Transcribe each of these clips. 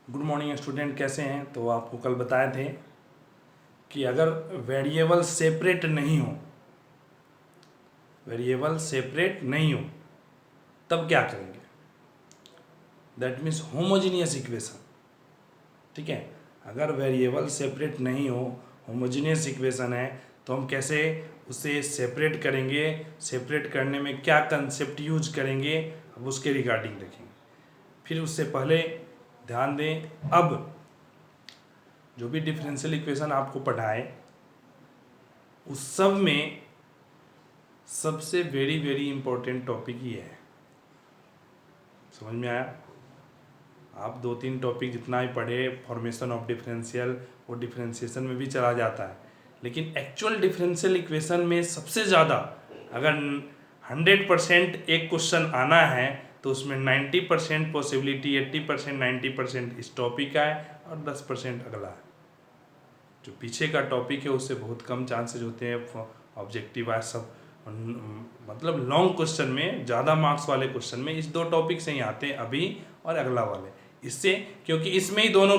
Good morning student, कैसे हैं? तो आपको कल बताए थे कि अगर वेरिएबल सेपरेट नहीं हो, वेरिएबल सेपरेट नहीं हो तब क्या करेंगे। That means homogeneous equation. ठीक है, अगर वेरिएबल सेपरेट नहीं हो, होमोजीनियस इक्वेशन है, तो हम कैसे उसे सेपरेट करेंगे, सेपरेट करने में क्या कंसेप्ट यूज करेंगे, अब उसके रिगार्डिंग देखेंगे। फिर उससे पहले ध्यान दें, अब जो भी डिफरेंशियल इक्वेशन आपको पढ़ाए उस सब में सबसे वेरी वेरी इंपॉर्टेंट टॉपिक ये है। समझ में आया? आप 2-3 टॉपिक जितना ही पढ़े, फॉर्मेशन ऑफ डिफरेंशियल, वो डिफरेंशिएशन में भी चला जाता है, लेकिन एक्चुअल डिफरेंशियल इक्वेशन में सबसे ज़्यादा अगर 100% एक क्वेश्चन आना है तो उसमें 90% पॉसिबिलिटी, 80%, 90% इस टॉपिक का है और 10% अगला है। जो पीछे का टॉपिक है उससे बहुत कम चांसेज होते हैं ऑब्जेक्टिव आज सब, मतलब लॉन्ग क्वेश्चन में, ज़्यादा मार्क्स वाले क्वेश्चन में इस दो टॉपिक से ही आते हैं, अभी और अगला वाले। इससे क्योंकि इसमें ही दोनों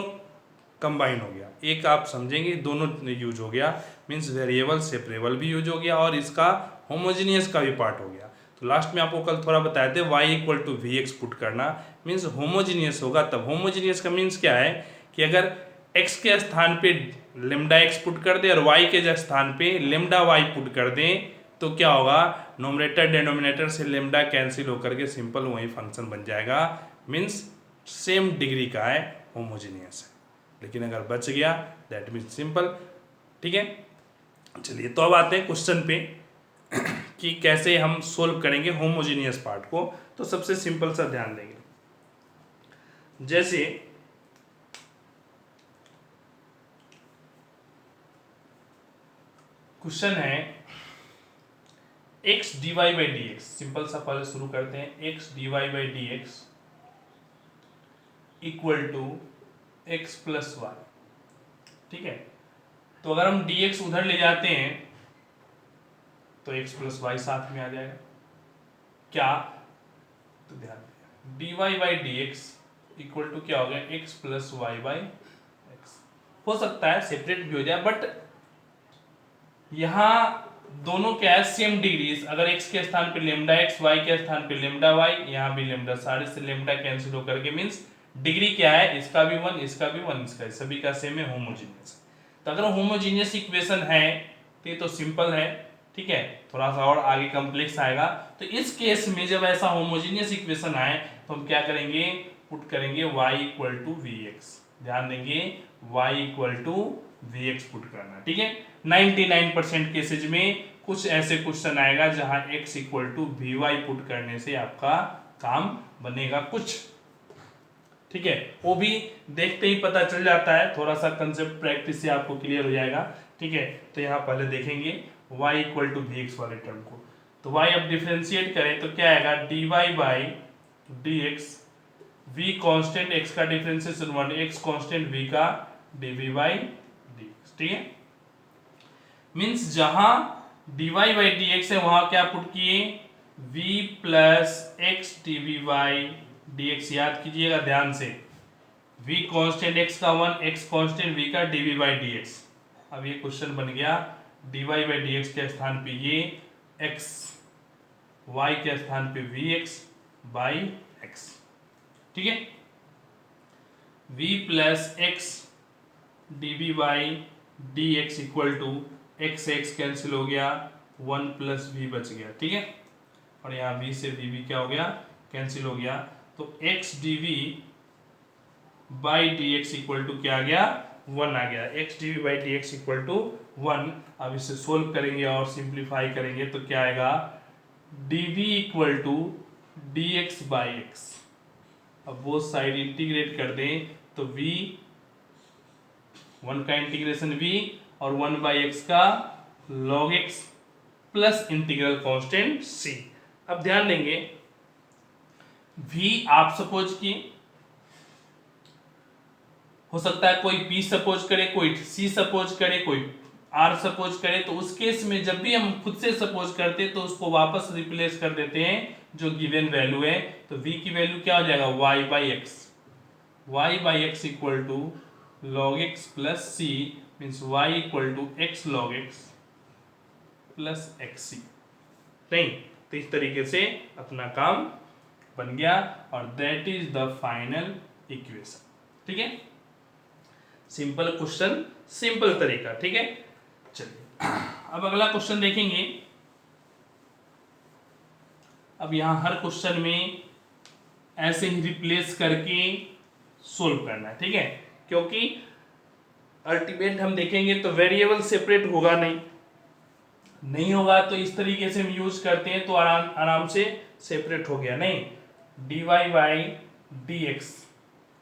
कंबाइन हो गया, एक आप समझेंगे दोनों यूज हो गया, मीन्स वेरिएबल सेपरेबल भी यूज हो गया और इसका होमोजीनियस का भी पार्ट हो गया। तो लास्ट में आपको कल थोड़ा बताए थे y=vx पुट करना मीन्स होमोजीनियस होगा तब। होमोजीनियस का मीन्स क्या है कि अगर x के स्थान पे लेमडा x पुट कर दे और y के स्थान पे लेमडा y पुट कर दें तो क्या होगा, नोमिनेटर डेनोमिनेटर से लेमडा कैंसिल होकर के सिंपल वही फंक्शन बन जाएगा, मीन्स सेम डिग्री का है, होमोजीनियस है। लेकिन अगर बच गया दैट मीन्स सिंपल। ठीक है, चलिए तो अब आते हैं क्वेश्चन पे कि कैसे हम सोल्व करेंगे होमोजीनियस पार्ट को। तो सबसे सिंपल सा ध्यान देंगे, जैसे क्वेश्चन है x dy by d x, simple सा पहले शुरू करते हैं। x dy by d x equal to x plus y. ठीक है, तो अगर हम dx उधर ले जाते हैं तो x प्लस वाई साथ में आ जाएगा। क्या? तो ध्यान dy by d x equal to क्या हो गया, x plus y by x. हो सकता है सेपरेट भी हो जाए, बट यहाँ दोनों क्या है, सेम डिग्रीज। अगर x के स्थान पे लेमडा x, y के स्थान पे लेमडा y, यहाँ भी लेमडा, सारे से लेमडा कैंसिल होकर के मीन्स डिग्री क्या है, इसका भी 1, इसका भी 1, इसका सभी का सेम है, होमोजीनियस। तो अगर होमोजीनियस इक्वेशन है तो ये तो सिंपल है। ठीक है, थोड़ा सा और आगे कॉम्प्लेक्स आएगा। तो इस केस में जब ऐसा होमोजीनियस इक्वेशन आए तो हम क्या करेंगे, पुट करेंगे y=vx। ध्यान देंगे, y=vx पुट करना। ठीक है, 99% केसेज में कुछ ऐसे क्वेश्चन आएगा जहां x=vy पुट करने से आपका काम बनेगा कुछ। ठीक है, वो भी देखते ही पता चल जाता है, थोड़ा सा कंसेप्ट प्रैक्टिस से आपको क्लियर हो जाएगा। ठीक है, तो यहाँ पहले देखेंगे y=vx वाले टर्म को। तो y अब डिफरेंशिएट करें तो क्या आएगा, dy by d x, v constant, x का डिफरेंशिएशन 1, x कांस्टेंट, v का dv बाई dx। ठीक है, मीन्स जहां dy बाई dx है वहां क्या पुट किए, v plus x dv by dx। याद कीजिएगा ध्यान से, v कांस्टेंट x का 1, x कांस्टेंट v का dv बाई dx। अब ये क्वेश्चन बन गया dy बाई dx के स्थान पे ये x, y के स्थान पे vx बाई x। ठीक है, v plus x dv by dx equal to x cancel हो गया, 1 प्लस v बच गया। ठीक है, और यहाँ v से dv क्या हो गया, कैंसिल हो गया। तो x dv by dx equal to क्या आ गया, 1 आ गया। x dv by dx equal to 1। अब इसे सोल्व करेंगे और सिंप्लीफाई करेंगे तो क्या आएगा, dv equal to dx by x। अब वो साइड इंटीग्रेट कर दें तो v 1 का इंटीग्रेशन v और 1 बाई एक्स का log x plus integral constant c। अब ध्यान देंगे, v आप सपोज किए, हो सकता है कोई p सपोज करे, कोई c सपोज करे, कोई r सपोज करे। तो उस केस में जब भी हम खुद से सपोज करते हैं तो उसको वापस रिप्लेस कर देते हैं जो गिवन वैल्यू है। तो v की वैल्यू क्या हो जाएगा, y by x, y by x equal to log x plus c means y equal to x log x plus x c. नहीं, तो इस तरीके से अपना काम बन गया और that is the final equation. ठीक है, सिंपल क्वेश्चन, सिंपल तरीका। ठीक है, चलिए अब अगला क्वेश्चन देखेंगे। अब यहां हर क्वेश्चन में ऐसे ही रिप्लेस करके सोल्व करना है। ठीक है, क्योंकि अल्टीमेट हम देखेंगे तो वेरिएबल सेपरेट होगा नहीं होगा, तो इस तरीके से हम यूज करते हैं तो आराम आराम से सेपरेट हो गया। नहीं, dy by d x,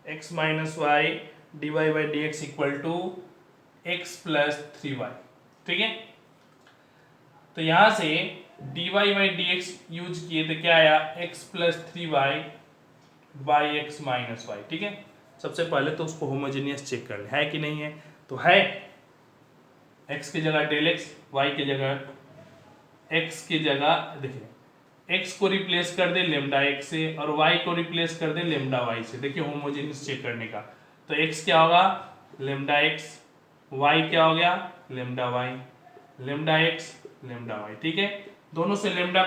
x minus y d y by d x equal to x plus 3y। ठीक है, तो यहां से dy by d x use किए तो क्या आया, x plus 3y by x minus y. ठीक है, सबसे पहले तो उसको होमोजेनियस चेक कर ले है कि नहीं है, तो है। x की जगह डेल एक्स, y की जगह x की जगह देखिए x को रिप्लेस कर दे लेमडा x से और y को रिप्लेस कर दे लेमडा y से। देखिए होमोजेनियस चेक करने का, तो x क्या होगा लेमडा x, y क्या हो गया lambda y, lambda x lambda y। ठीक है, दोनों से लेमडा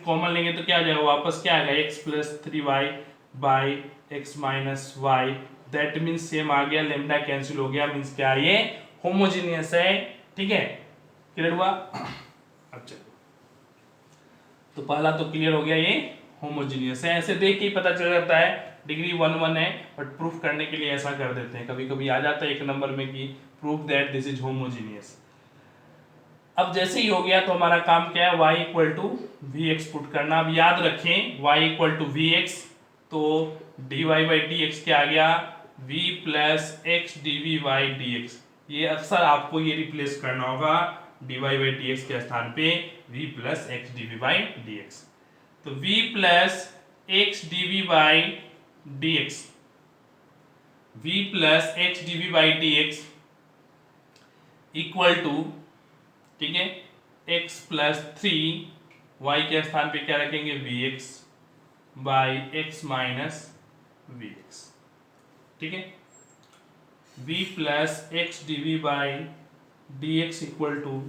कॉमन लेंगे तो क्या आ जाएगा, वापस क्या आएगा x plus 3y by x minus y. That means same आ गया, लेमडा कैंसिल हो गया, मीन्स क्या ये होमोजेनियस है। ठीक है, क्लियर हुआ। अच्छा, तो पहला तो क्लियर हो गया, ये होमोजेनियस है। ऐसे देख के ही पता चल जाता है डिग्री 1 1 है, बट प्रूफ करने के लिए ऐसा कर देते हैं। कभी कभी आ जाता है एक नंबर में कि proof that this is homogeneous. अब जैसे ही हो गया तो हमारा काम क्या है, y equal to v x put करना। अब याद रखें y equal to v x, तो d y by d x क्या आ गया, v plus x d v by d x. ये अक्सर आपको ये रिप्लेस करना होगा d y by d x के स्थान पे v plus x d v by d x. तो v plus x d v by d x, v plus x d v by d x equal to, ठीक है, x plus 3 y के स्थान पे क्या रखेंगे v x by x minus v x. ठीक है, v plus x d v by d x equal to,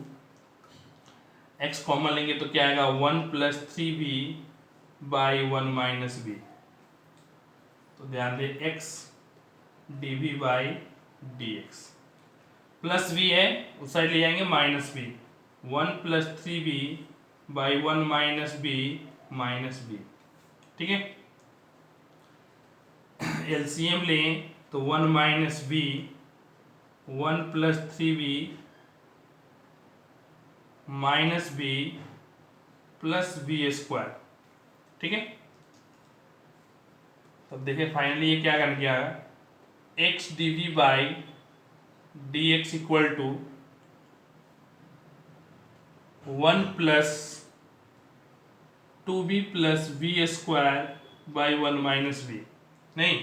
x common लेंगे तो क्या आएगा 1 plus 3v by 1 minus v. तो ध्यान दे x d v by d x plus v है, उस साइड ले जाएंगे minus v, 1 plus 3v by 1 minus b minus b। ठीक है, एलसीएम लें तो 1 minus v, 1 plus 3v minus b plus b square. ठीक है, तब देखिए फाइनली ये क्या कर गया है, x d v by d x equal to 1 plus 2b plus v square by 1 minus v. नहीं,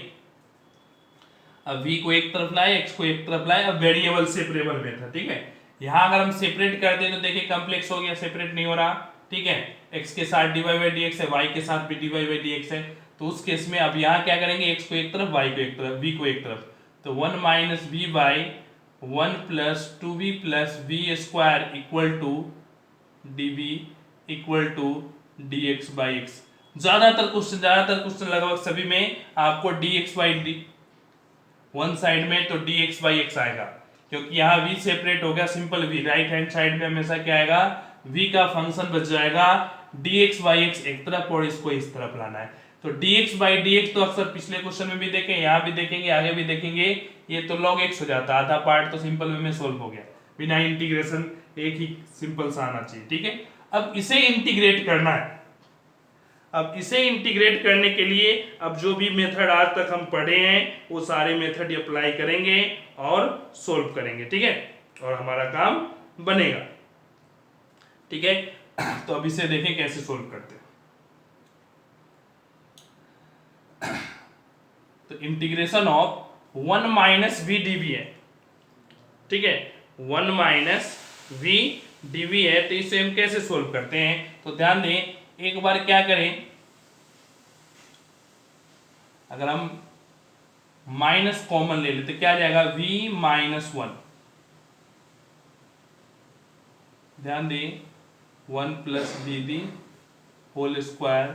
अब v को एक तरफ लाए, x को एक तरफ लाए, अब वेरिएबल सेपरेबल में था। ठीक है, यहां अगर हम सेपरेट कर दें तो देखिए कॉम्प्लेक्स हो गया, सेपरेट नहीं हो रहा। ठीक है, x के साथ d y by d x है, y के साथ भी d y by d x है, तो उस केस में अब यहाँ क्या करेंगे, x को एक तरफ, y को एक तरफ, v को एक तरफ, तो 1 minus v by 1 plus 2v plus v square equal to dv equal to dx by x. ज्यादातर क्वेश्चन लगभग सभी में आपको dx by d one side में तो dx बाई एक्स आएगा, क्योंकि यहाँ v सेपरेट हो गया, simple v। Right hand side में हमेशा क्या आएगा, v का फंक्शन बच जाएगा, dx बाई एक्स एक तरफ और इसको इस तरफ लाना है। तो dx बाई dx तो अक्सर पिछले क्वेश्चन में भी देखें, यहाँ भी देखेंगे, आगे भी देखेंगे, ये तो log x हो जाता है। आधा पार्ट तो सिंपल वे में सोल्व हो गया, बिना इंटीग्रेशन, एक ही सिंपल सा आना चाहिए। ठीक है, अब इसे इंटीग्रेट करना है। अब इसे इंटीग्रेट करने के लिए अब जो भी मेथड आज तक हम पढ़े हैं वो सारे मेथड अप्लाई करेंगे और सोल्व करेंगे। ठीक है, और हमारा काम बनेगा। ठीक है, तो अब इसे देखें कैसे सोल्व करते हैं। तो integration of 1 minus v d v है। ठीक है, 1 माइनस वी डी वी है, तो इसे हम कैसे सोल्व करते हैं। तो ध्यान दें, एक बार क्या करें, अगर हम माइनस कॉमन ले लेते, क्या आ जाएगा v माइनस 1, ध्यान दें 1 plus v the whole square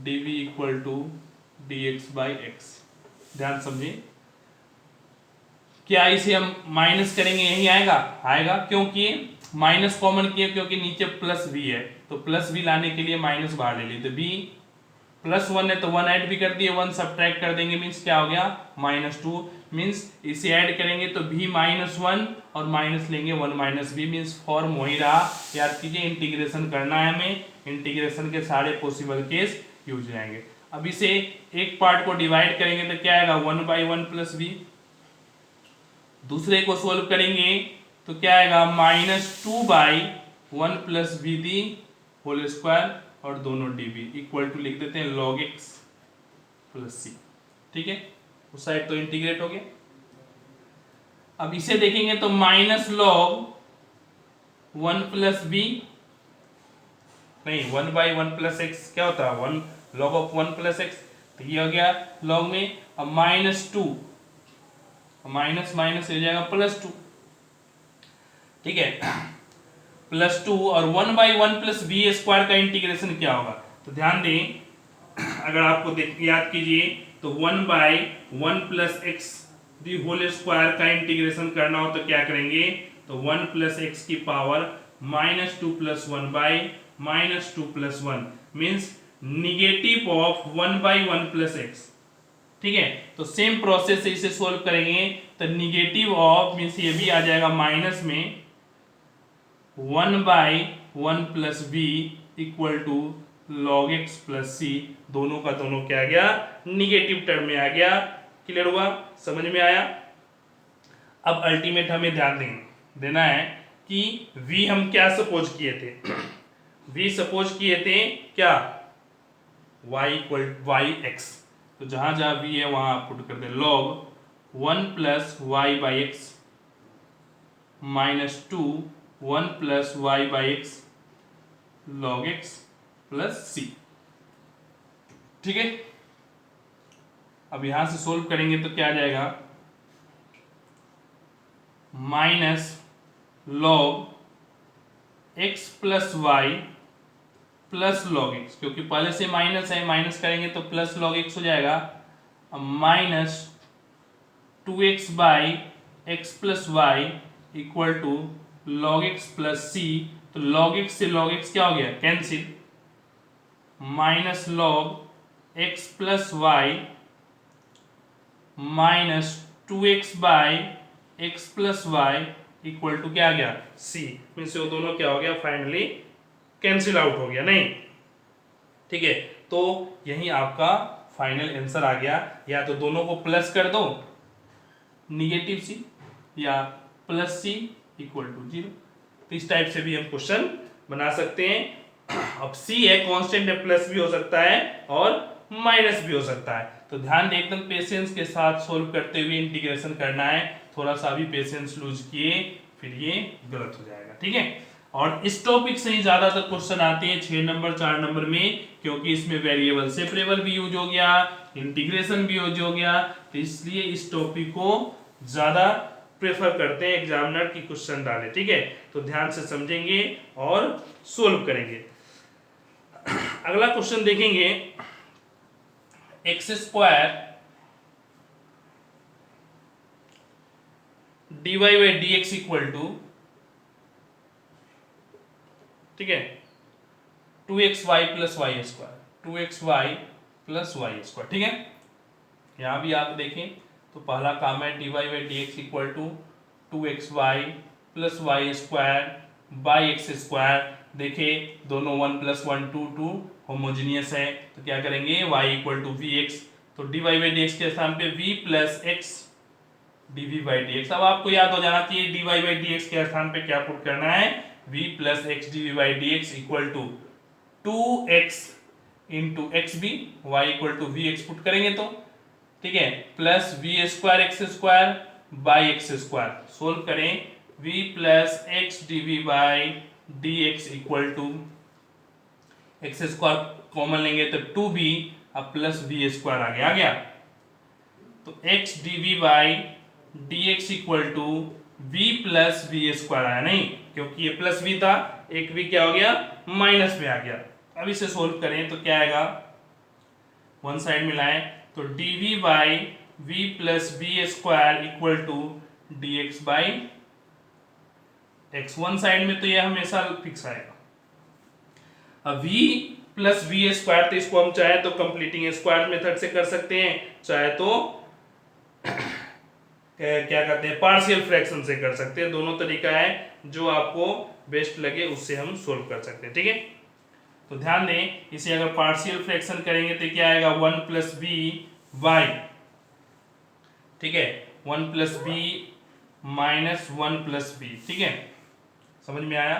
d v equal to d x by x. ध्यान समझिए, क्या इसे हम माइनस करेंगे यही आएगा, आएगा क्योंकि माइनस कॉमन किया, क्योंकि नीचे प्लस v है, तो प्लस v लाने के लिए माइनस बाहर ले लिए, तो v प्लस 1 है तो 1 ऐड भी कर दिए, 1 सब्ट्रैक्ट कर देंगे मीन्स क्या हो गया -2, मीन्स इसे ऐड करेंगे तो v -1 और माइनस लेंगे 1 माइनस v, मीन्स फॉर्म वही रहा। याद कीजिए इंटीग्रेशन करना है हमें, इंटीग्रेशन के सारे पॉसिबल केस यूज रहेंगे। अब इसे एक पार्ट को डिवाइड करेंगे तो क्या आएगा 1/1 प्लस v, दूसरे को सोल्व करेंगे तो क्या आएगा -2/1 plus v the whole square और दोनों dv इक्वल टू लिख देते हैं log x प्लस c। ठीक है, उस साइड तो इंटीग्रेट हो गया। अब इसे देखेंगे तो माइनस log 1 प्लस b, नहीं 1/1 प्लस x क्या होता है 1 log ऑफ 1 प्लस x, तो ये हो गया log में। अब -2 माइनस माइनस हो जाएगा +2, ठीक है +2 और 1/1 प्लस बी स्क्वायर का इंटीग्रेशन क्या होगा, तो ध्यान दें अगर आपको याद कीजिए तो 1/1 plus x the whole square का इंटीग्रेशन करना हो तो क्या करेंगे, तो 1 प्लस एक्स की power -2 plus 1/-2 plus 1 means negative of 1/1 plus x. ठीक है, तो सेम प्रोसेस से इसे सोल्व करेंगे तो निगेटिव ऑफ मीन्स ये भी आ जाएगा माइनस में 1/1 plus b equal to log x plus c, दोनों का दोनों क्या आ गया निगेटिव टर्म में आ गया। क्लियर हुआ, समझ में आया। अब अल्टीमेट हमें ध्यान देना है कि v हम क्या सपोज किए थे, v सपोज किए थे क्या y इक्वल y x, तो जहां जहां v है वहां आप पुट कर दे log 1 plus y by x -2 1 plus y by x log x plus c. ठीक है, अब यहां से सोल्व करेंगे तो क्या आ जाएगा -log x plus y plus log x, क्योंकि पहले से माइनस है, माइनस करेंगे तो प्लस log x हो जाएगा, -2x by x plus y equal to log x plus c, तो log x से log x क्या हो गया cancel, -log x plus y -2x by x plus y equal to क्या आ गया c, मीन्स वो दोनों क्या हो गया फाइनली कैंसिल आउट हो गया, नहीं। ठीक है, तो यही आपका फाइनल आंसर आ गया, या तो दोनों को प्लस कर दो निगेटिव सी या प्लस सी इक्वल टू 0, तो इस टाइप से भी हम क्वेश्चन बना सकते हैं। अब सी है कांस्टेंट है, प्लस भी हो सकता है और माइनस भी हो सकता है, तो ध्यान दें एकदम पेशेंस के साथ सोल्व करते हुए इंटीग्रेशन करना है, थोड़ा सा भी पेशेंस लूज किए फिर ये गलत हो जाएगा। ठीक है, और इस टॉपिक से ही ज्यादातर क्वेश्चन आते हैं 6 नंबर 4 नंबर में, क्योंकि इसमें वेरिएबल सेपरेबल भी यूज हो गया, इंटीग्रेशन भी यूज हो गया, तो इसलिए इस टॉपिक को ज्यादा प्रेफर करते हैं एग्जामिनर की क्वेश्चन डाले। ठीक है, तो ध्यान से समझेंगे और सोल्व करेंगे। अगला क्वेश्चन देखेंगे, x square dy by dx equal to, ठीक है 2xy plus y square, 2xy plus y square. ठीक है, यहां भी आप देखें तो पहला काम है dy by dx equal to 2xy plus y square by x square. देखिए दोनों 1 प्लस 1 2 होमोजीनियस है, तो क्या करेंगे y equal to v x, तो dy बाई dx के स्थान पे v plus x dv by dx। अब आपको याद हो जाना चाहिए dy बाई dx के स्थान पे क्या पुट करना है, v plus x dv by dx equal to 2x into x by y equal to v x put करेंगे तो, ठीक है plus v square x square by x square, solve करें v plus x dv by dx equal to x square common लेंगे तो 2b अब plus v square आ गया। तो x dv by dx equal to v plus v square आया, नहीं क्योंकि ये प्लस v था, एक v क्या हो गया माइनस में आ गया। अब इसे सोल्व करें तो क्या आएगा, वन साइड में लाएं तो dv by v plus v square equal to dx by x। One side में तो ये हमेशा फिक्स आएगा। अब v प्लस वी स्क्वायर, तो इसको हम चाहे तो कंप्लीटिंग स्क्वायर मेथड से कर सकते हैं, चाहे तो क्या कहते हैं पार्शियल फ्रैक्शन से कर सकते हैं। दोनों तरीका है, जो आपको बेस्ट लगे उससे हम सोल्व कर सकते हैं। ठीक है, तो ध्यान दें, इसे अगर पार्शियल फ्रैक्शन करेंगे तो क्या आएगा, वन प्लस बी वाई, ठीक है, one plus b minus one plus b. ठीक है, समझ में आया।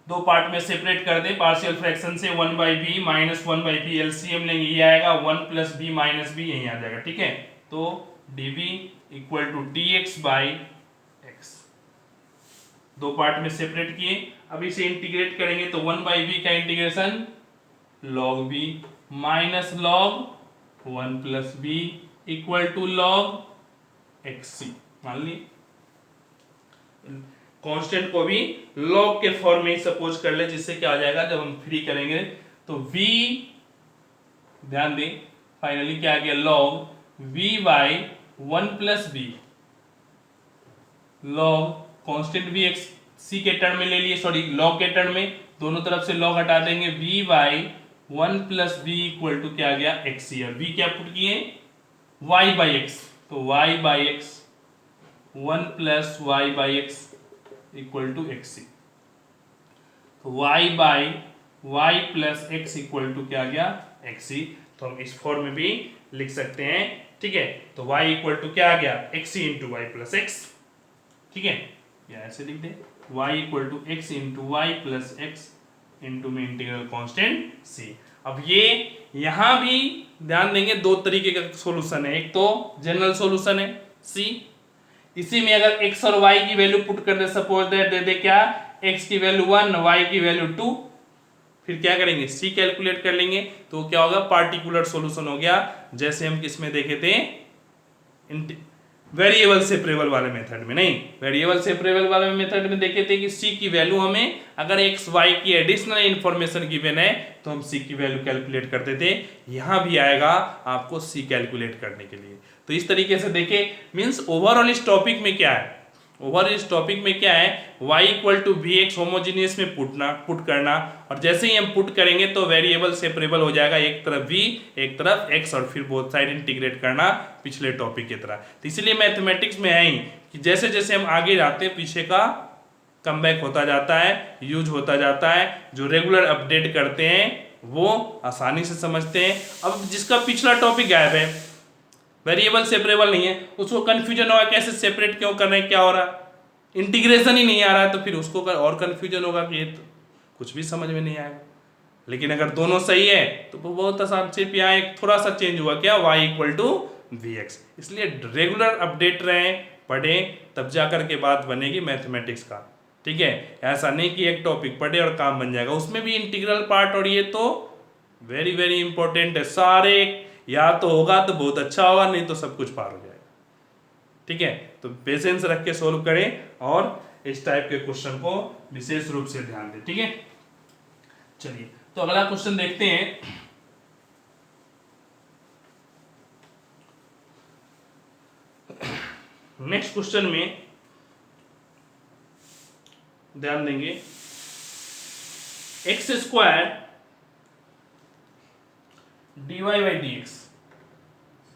दो पार्ट में सेपरेट कर दे पार्शियल फ्रैक्शन से, one by b minus one by b, LCM लेंगे, ये आएगा one plus b minus b, यही आ जाएगा। ठीक है, तो dv equal to dx by x, दो पार्ट में सेपरेट किए। अब इसे इंटीग्रेट करेंगे तो वन बाई बी का integration log b minus log one plus b equal to log xc। मान ली कांस्टेंट को भी log के फॉर्म में ही सपोज कर ले, जिससे क्या आ जाएगा, जब हम फ्री करेंगे तो v, ध्यान दें, फाइनली क्या आ गया, log v by one plus b, log constant भी एक्स सी के टर्म में ले लिए, सॉरी लॉग के टर्म में, दोनों तरफ से लॉग हटा देंगे, v by one plus b equal to क्या आ गया, एक्स सी। v क्या पुट किए, y बाई एक्स, तो y by x one plus y by x equal to x c, तो y by y plus x equal to क्या आ गया, एक्स सी। तो हम इस फॉर्म में भी लिख सकते हैं। ठीक है, तो y इक्वल टू क्या आ गया, x c into y plus x. ठीक है, या ऐसे लिख दे, y equal to x into y plus x into में इंटीग्रल कांस्टेंट c। अब ये यहां भी ध्यान देंगे, दो तरीके का सॉल्यूशन है, एक तो जनरल सॉल्यूशन है c, इसी में अगर x और y की वैल्यू पुट कर दे, सपोज दे दे क्या, x की वैल्यू 1, y की वैल्यू 2, फिर क्या करेंगे, c कैलकुलेट कर लेंगे, तो क्या होगा, पार्टिकुलर सॉल्यूशन हो गया, जैसे हम किसमें देखे थे, वेरिएबल सेपरेबल वाले मेथड में। नहीं, वेरिएबल सेपरेबल वाले मेथड में देखे थे कि c की वैल्यू हमें, अगर x y की एडिशनल इंफॉर्मेशन गिवन है तो हम c की वैल्यू कैलकुलेट करते थे, यहां भी आएगा आपको c कैलकुलेट करने के लिए। तो इस तरीके से देखे, मींस ओवरऑल इस टॉपिक में क्या है, ओवरऑल इस टॉपिक में क्या है, y equal to v x homogeneous में पुट करना, और जैसे ही हम पुट करेंगे तो वेरिएबल सेपरेबल हो जाएगा, एक तरफ v एक तरफ x, और फिर बोथ साइड इंटीग्रेट करना पिछले टॉपिक की तरह। तो इसलिए मैथमेटिक्स में है ही कि जैसे जैसे हम आगे जाते हैं पीछे का कमबैक होता जाता है, यूज होता जाता है, जो रेगुलर अपडेट करते हैं वो आसानी से समझते हैं। अब जिसका पिछला टॉपिक गायब है, वेरिएबल सेपरेबल नहीं है, उसको कंफ्यूजन होगा कैसे सेपरेट क्यों कर रहे हैं, क्या हो रहा है, इंटीग्रेशन ही नहीं आ रहा है, तो फिर उसको और कंफ्यूजन होगा कि ये तो कुछ भी समझ में नहीं आएगा। लेकिन अगर दोनों सही है तो वो बहुत आसान, सिर्फ यहाँ एक थोड़ा सा चेंज हुआ, क्या, y equal to v x. इसलिए रेगुलर अपडेट रहें, पढ़ें, तब जा कर के बात बनेगी मैथमेटिक्स का। ठीक है, ऐसा नहीं कि एक टॉपिक पढ़े और काम बन जाएगा, उसमें भी इंटीग्रल पार्ट, और ये तो वेरी वेरी इंपॉर्टेंट है, सारे या तो होगा तो बहुत अच्छा होगा, नहीं तो सब कुछ पार हो जाएगा। ठीक है, तो पेशेंस रख के सोल्व करें और इस टाइप के क्वेश्चन को विशेष रूप से ध्यान दें। ठीक है, चलिए तो अगला क्वेश्चन देखते हैं। नेक्स्ट क्वेश्चन में ध्यान देंगे, x square dy by d x,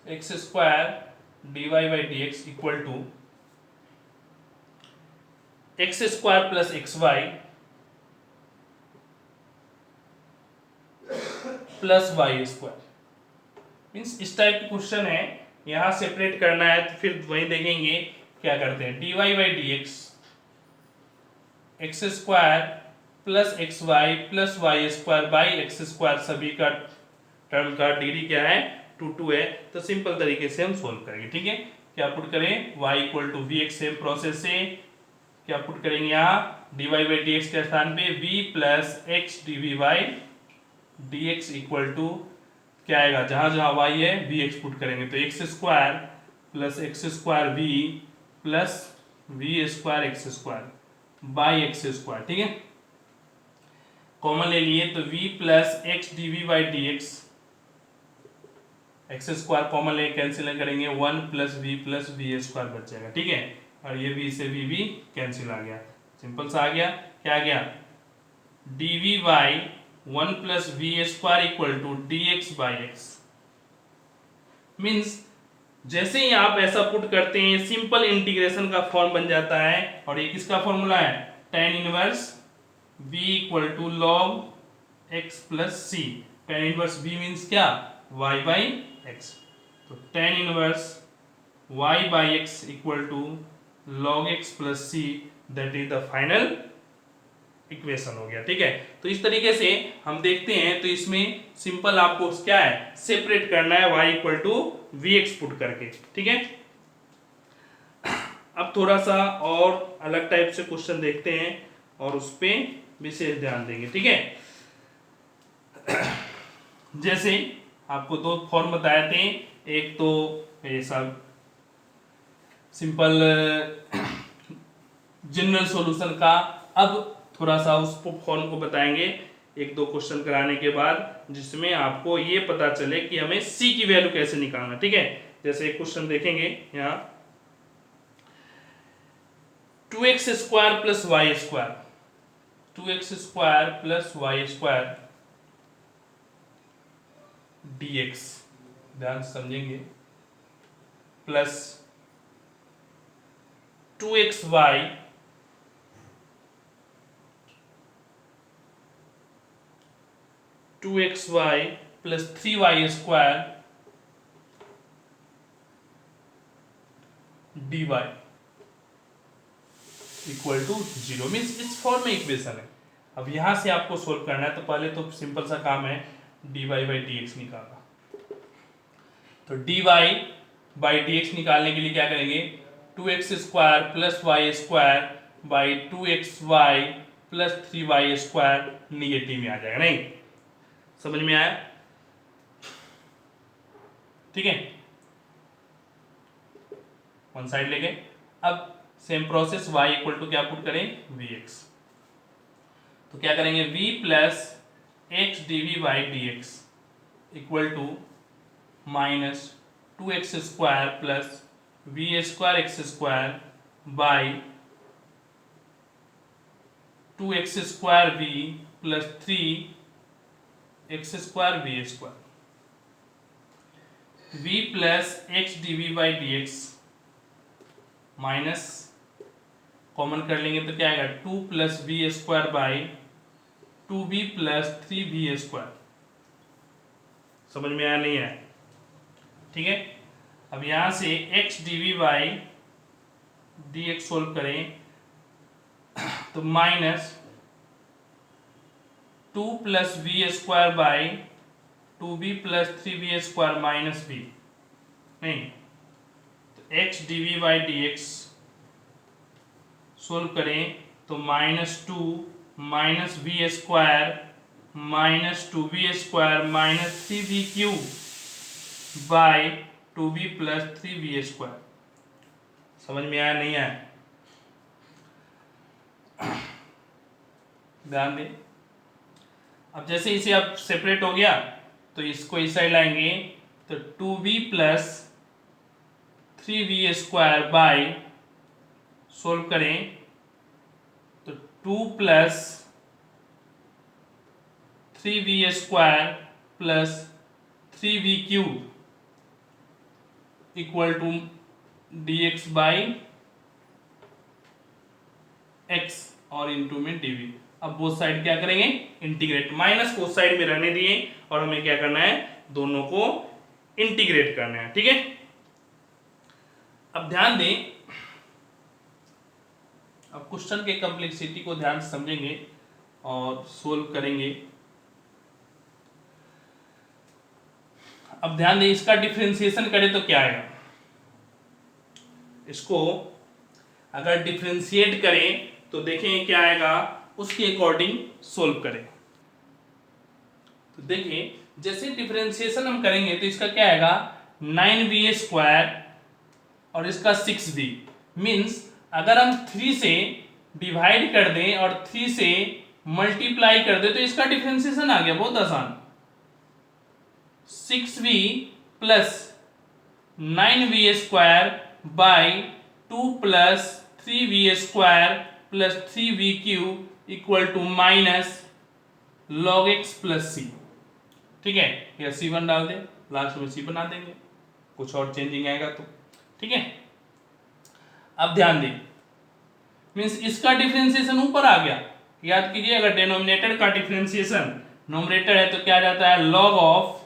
x square dy by d x equal to x square plus x y plus y square. Means इस टाइप का क्वेश्चन है, यहां सेपरेट करना है तो फिर वही देखेंगे क्या करते हैं, dy by d x, x square plus x y plus y square by x square, सभी का टर्म का डिग्री क्या है, 2 है, तो सिंपल तरीके से हम सोल्व करेंगे। ठीक है, क्या पुट करें, y equal to v x, same process से क्या पुट करेंगे, यहाँ dy बाई डी एक्स के स्थान पे v plus x d by d x equal to क्या आएगा, जहां जहां y है v x पुट करेंगे, तो x square plus x square v plus v square x square by x square, ठीक है। कॉमन ले लिए तो v plus x d v by d x, x square common ले कैंसिल करेंगे, 1 प्लस वी स्क्वायर बच जाएगा, ठीक है। और ये v से v कैंसिल आ गया, सिंपल सा आ गया। क्या आ गया, d v by 1 plus v square equal to d x by x. Means जैसे ही आप ऐसा पुट करते हैं सिंपल इंटीग्रेशन का फॉर्म बन जाता है। और ये किसका फॉर्मूला है, tan inverse v equal to log x plus c. tan inverse v means क्या, y बाई एक्स। तो tan inverse y by x equal to log x plus c, that is the final equation हो गया, ठीक है। तो इस तरीके से हम देखते हैं, तो इसमें सिंपल आपको क्या है, सेपरेट करना है y equal to v x put करके, ठीक है। अब थोड़ा सा और अलग टाइप से क्वेश्चन देखते हैं और उस पर विशेष ध्यान देंगे, ठीक है। जैसे आपको दो फॉर्म बताए थे, एक तो ये सब सिंपल जनरल सॉल्यूशन का। अब थोड़ा सा उस फॉर्म को बताएंगे एक दो क्वेश्चन कराने के बाद, जिसमें आपको ये पता चले कि हमें c की वैल्यू कैसे निकालना, ठीक है। जैसे एक क्वेश्चन देखेंगे यहाँ, 2x square plus y square, 2x square plus y square dx, ध्यान से समझेंगे, plus 2xy plus 3y square dy equal to 0। Means इस फॉर्म में इक्वेशन है। अब यहां से आपको सोल्व करना है, तो पहले तो सिंपल सा काम है dy बाई डी एक्स निकालना। तो dy बाई डी एक्स निकालने के लिए क्या करेंगे, 2x square plus y square by 2xy plus 3y square negative में आ जाएगा, नहीं समझ में आया, ठीक है। वन साइड ले गए। अब same process y equal to क्या पुट करें, vx। तो क्या करेंगे, v plus x d v by d x equal to minus 2x square plus v square x square by 2x square v plus 3x square v square, v plus x d v by d x minus common कर लेंगे तो क्या आएगा, 2 plus v square by 2b plus 3v square. समझ में आया नहीं है, ठीक है। अब यहां से x d v by d x solve करें तो minus 2 plus v square by 2b plus 3v square minus b, नहीं तो x d v by d x solve करें तो -2 minus v square minus 2b square minus 3v cube by 2b plus 3v square. समझ में आया नहीं आया, ध्यान दें। अब जैसे इसे अब सेपरेट हो गया तो इसको इस साइड लाएंगे तो 2b plus 3v square by solve करें तो 2 plus 3v square plus 3v cube equal to dx by x और इंटू में dv। अब बोथ साइड क्या करेंगे, इंटीग्रेट, माइनस को उस साइड में रहने दिए और हमें क्या करना है, दोनों को इंटीग्रेट करना है, ठीक है। अब ध्यान दें, अब क्वेश्चन के कॉम्प्लेक्सिटी को ध्यान से समझेंगे और सोल्व करेंगे। अब ध्यान दें, इसका डिफरेंशिएशन करें तो क्या आएगा, इसको अगर डिफरेंशिएट करें तो देखें क्या आएगा, उसके अकॉर्डिंग सोल्व करें। तो देखिए जैसे डिफरेंशिएशन हम करेंगे तो इसका क्या आएगा, 9v स्क्वायर और इसका 6v। मीन्स अगर हम 3 से डिवाइड कर दें और 3 से मल्टीप्लाई कर दें तो इसका डिफरेंशिएशन आ गया, बहुत आसान। 6v plus 9v square by 2 plus 3v square plus 3v cube equal to minus log x plus c. ठीक है, या c1 डाल दे, लास्ट में c बना देंगे, कुछ और चेंजिंग आएगा तो। ठीक है, अब ध्यान दें, मीन्स इसका डिफरेंशिएशन ऊपर आ गया। याद कीजिए, अगर डिनोमिनेटर का डिफरेंशिएशन नोमिनेटर है तो क्या आ जाता है, log ऑफ,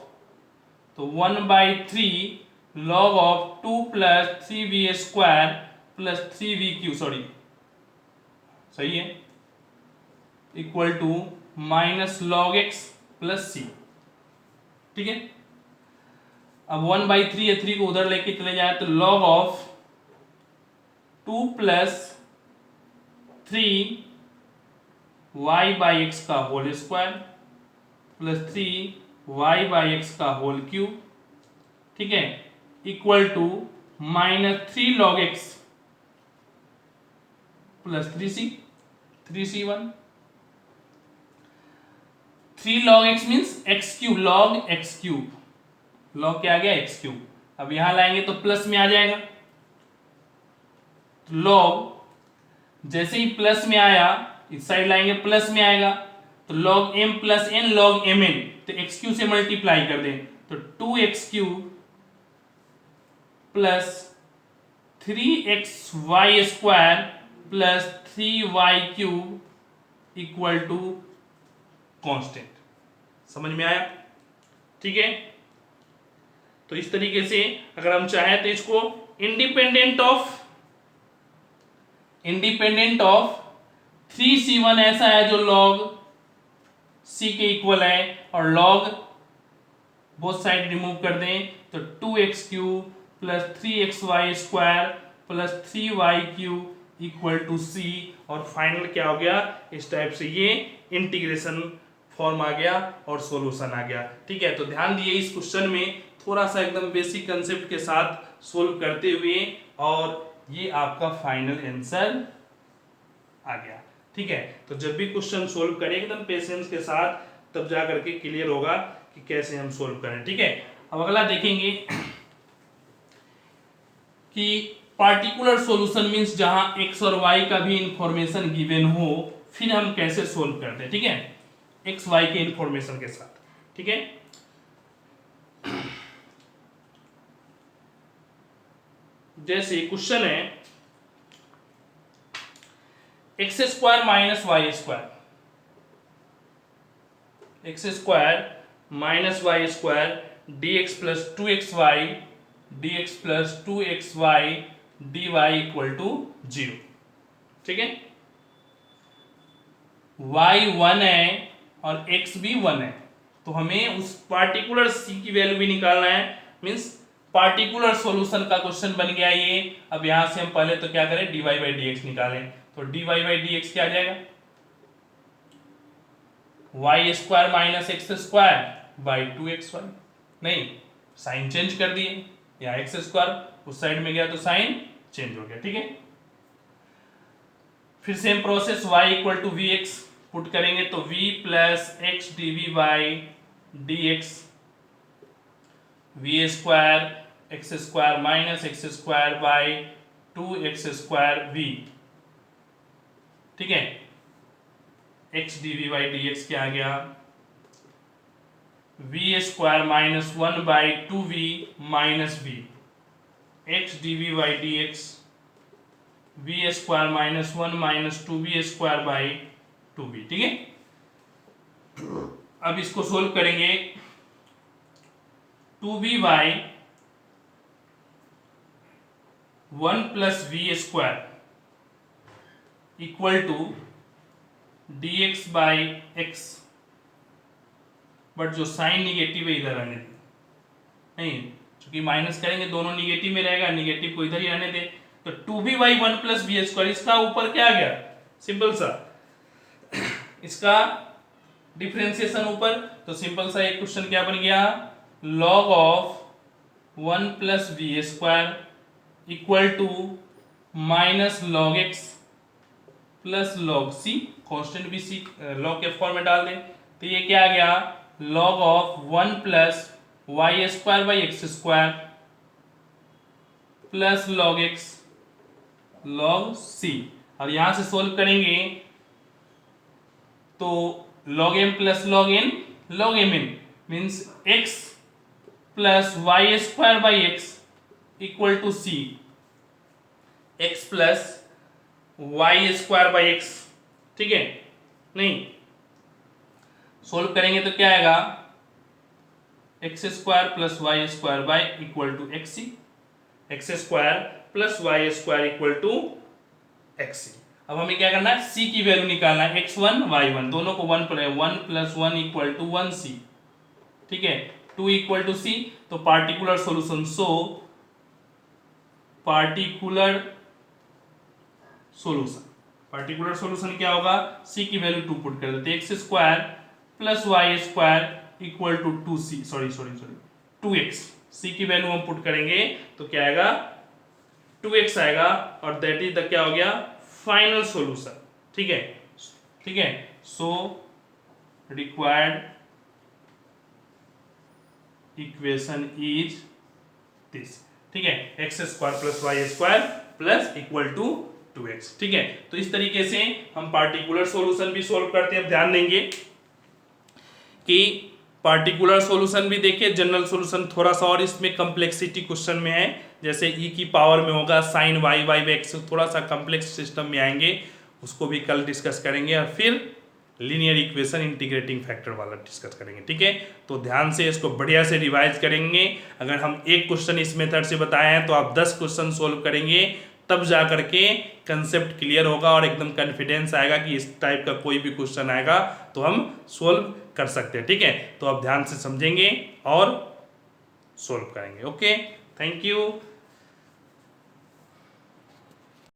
तो 1/3 log of 2 plus 3v square plus 3v cube, sorry सही है, equal to minus log x plus c. ठीक है, अब 1/3 है, 3 को उधर लेके चले जाए तो log ऑफ 2 प्लस 3 y/x का होल स्क्वायर प्लस 3 y/x का होल क्यूब, ठीक है, equal to minus 3 log x plus 3c1। 3 log x means x cube, log x cube, log क्या आ गया, x क्यूब। अब यहां लाएंगे तो प्लस में आ जाएगा, तो log जैसे ही प्लस में आया इस साइड लाएंगे प्लस में आएगा, तो log m plus n log mn, तो x क्यूब से मल्टीप्लाई कर दें तो 2x cube plus 3xy square plus 3y cube equal to constant. समझ में आया? ठीक है, तो इस तरीके से अगर हम चाहें तो इसको इंडिपेंडेंट ऑफ 3c1 ऐसा है जो log c के इक्वल है, और log बोथ साइड रिमूव कर दें तो 2x cube plus 3xy square plus 3y cube equal to c, और फाइनल क्या हो गया, इस टाइप से ये इंटीग्रेशन फॉर्म आ गया और सॉल्यूशन आ गया। ठीक है, तो ध्यान दिए इस क्वेश्चन में थोड़ा सा एकदम बेसिक कंसेप्ट के साथ सोल्व करते हुए, और ये आपका फाइनल आंसर आ गया। ठीक है, तो जब भी क्वेश्चन सोल्व करें एकदम पेशेंस के साथ, तब जा करके क्लियर होगा कि कैसे हम सोल्व करें। ठीक है, अब अगला देखेंगे कि पार्टिकुलर सॉल्यूशन मींस जहां x और y का भी इंफॉर्मेशन गिवन हो, फिर हम कैसे सोल्व करते हैं। ठीक है, x y के इंफॉर्मेशन के साथ। ठीक है, जैसे क्वेश्चन है x square minus y square, x square minus y square dx plus 2xy dx plus 2xy dy equal to 0। ठीक है, y 1 है और x भी 1 है, तो हमें उस पार्टिकुलर c की वैल्यू भी निकालना है। मींस पार्टिकुलर सॉल्यूशन का क्वेश्चन बन गया ये। अब यहां से हम पहले तो क्या करें, dy बाई dx निकालें, तो dy बाई dx क्या आ जाएगा, y square minus x square by 2xy, नहीं साइन चेंज कर दिए, या एक्स स्क्वायर उस साइड में गया तो साइन चेंज हो गया। ठीक है, फिर same process y equal to v x put करेंगे तो v plus x d by d x, v square x square minus x square by 2x square v। ठीक है, x d by d x क्या आ गया, v square minus 1 by 2v minus v, x d by d x v square minus 1 minus 2v square by 2v। ठीक है, अब इसको solve करेंगे, 2v by 1 plus v square equal to dx by x, but जो sign negative है इधर आने दे, नहीं चूंकि माइनस करेंगे दोनों निगेटिव में रहेगा, निगेटिव को इधर ही आने दे, तो 2v by 1 plus v square, इसका ऊपर क्या आ गया, सिंपल सा इसका डिफरेंशिएशन ऊपर, तो सिंपल सा एक क्वेश्चन क्या बन गया, log of 1 plus v square equal to minus log x plus log c, constant भी सी लॉग के फॉर्म में डाल दें, तो ये क्या आ गया, log of 1 plus y square by x square plus log x log c. और यहां से सोल्व करेंगे तो log m plus log n log m n means x plus y square by x equal to c, x plus y square by x, ठीक है। नहीं, solve करेंगे तो क्या आएगा, x square plus y square by equal to x c, x square plus y square equal to x सी। अब हमें क्या करना है, c की वैल्यू निकालना है, x1 y1 दोनों को 1 पर 1 प्लस 1 इक्वल टू 1c, ठीक है, 2 इक्वल टू c। तो particular solution, so particular solution क्या होगा, c की वैल्यू 2 पुट कर देते, x square plus y square equal to 2c, sorry 2x, c की वैल्यू हम पुट करेंगे तो क्या आएगा, 2x आएगा, और दैट इज द क्या हो गया, फाइनल सॉल्यूशन, ठीक है। So required equation is this, ठीक है, x square plus y square plus equal to 2x, ठीक है। तो इस तरीके से हम पार्टिकुलर सॉल्यूशन भी सॉल्व करते हैं। ध्यान देंगे कि पार्टिकुलर सॉल्यूशन भी देखिए, जनरल सॉल्यूशन थोड़ा सा और इसमें कम्प्लेक्सिटी क्वेश्चन में है, जैसे e की पावर में होगा साइन वाई बाई एक्स, थोड़ा सा कम्प्लेक्स सिस्टम में आएंगे, उसको भी कल डिस्कस करेंगे, और फिर लीनियर इक्वेशन इंटीग्रेटिंग फैक्टर वाला डिस्कस करेंगे, ठीक है। तो ध्यान से इसको बढ़िया से रिवाइज करेंगे। अगर हम एक क्वेश्चन इस मेथड से बताए हैं तो आप 10 क्वेश्चन सोल्व करेंगे, तब जा करके कंसेप्ट क्लियर होगा और एकदम कॉन्फिडेंस आएगा कि इस टाइप का कोई भी क्वेश्चन आएगा तो हम सोल्व कर सकते हैं, ठीक है। तो आप ध्यान से समझेंगे और सोल्व करेंगे। Okay, thank you.